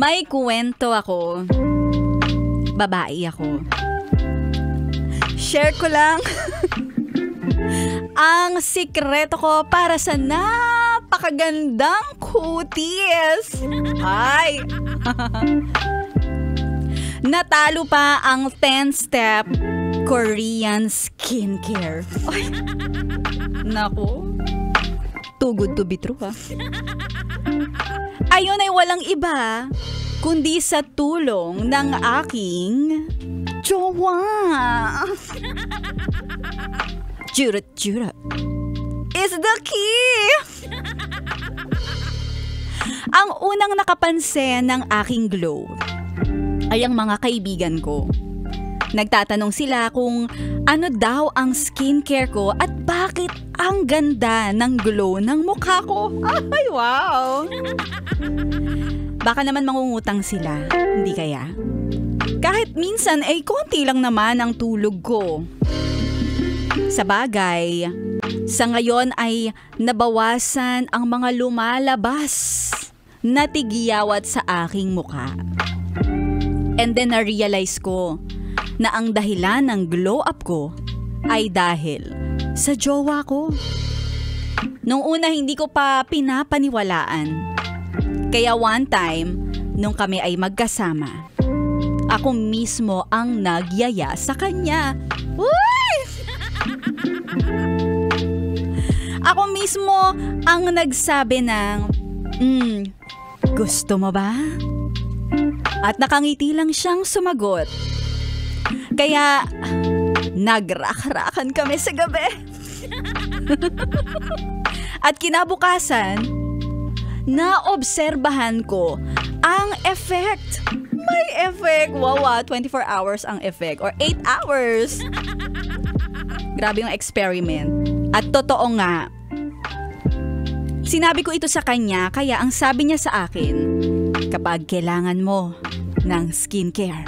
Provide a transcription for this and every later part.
May kwento ako. Babae ako. Share ko lang ang sikreto ko para sa napakagandang kutis. Ay! Natalo pa ang 10-step Korean skincare. Ay! Naku. Too good to be true, ha? Ayun ay walang iba kundi sa tulong ng aking jowa. Jurut is the key. Ang unang nakapansin ng aking glow ay ang mga kaibigan ko. Nagtatanong sila kung ano daw ang skincare ko at bakit ang ganda ng glow ng mukha ko. Ay, wow! Baka naman mangungutang sila, hindi kaya? Kahit minsan ay konti lang naman ang tulog ko. Sa bagay, sa ngayon ay nabawasan ang mga lumalabas na tigiyawat sa aking mukha. And then na-realize ko na ang dahilan ng glow up ko ay dahil sa jowa ko. Nung una hindi ko pa pinapaniwalaan. Kaya one time, nung kami ay magkasama, ako mismo ang nagyaya sa kanya. Uy! Ako mismo ang nagsabi ng, gusto mo ba? At nakangiti lang siyang sumagot. Kaya, nagrak-rakan kami sa gabi. At kinabukasan, naobserbahan ko ang effect. May effect. Wow, 24 hours ang effect. Or 8 hours. Grabe yung experiment. At totoo nga. Sinabi ko ito sa kanya, kaya ang sabi niya sa akin, kapag kailangan mo ng skincare,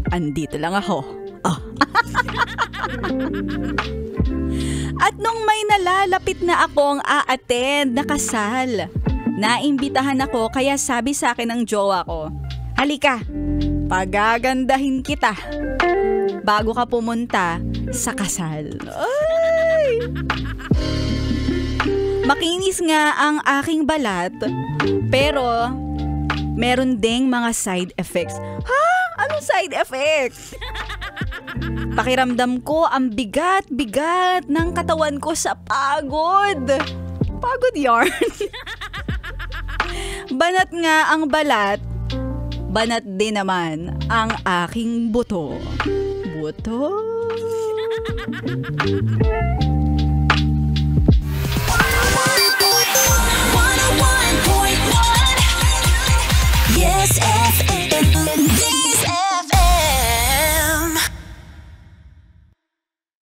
andito lang ako. Oh. At nung may nalalapit na akong a-attend na kasal, naimbitahan ako kaya sabi sa akin ng jowa ko, halika, pagagandahin kita bago ka pumunta sa kasal. Ay! Makinis nga ang aking balat, pero meron ding mga side effects. Ha? Anong side effects? Pakiramdam ko ang bigat-bigat ng katawan ko sa pagod. Pagod yarn. Banat nga ang balat, banat din naman ang aking buto. Buto?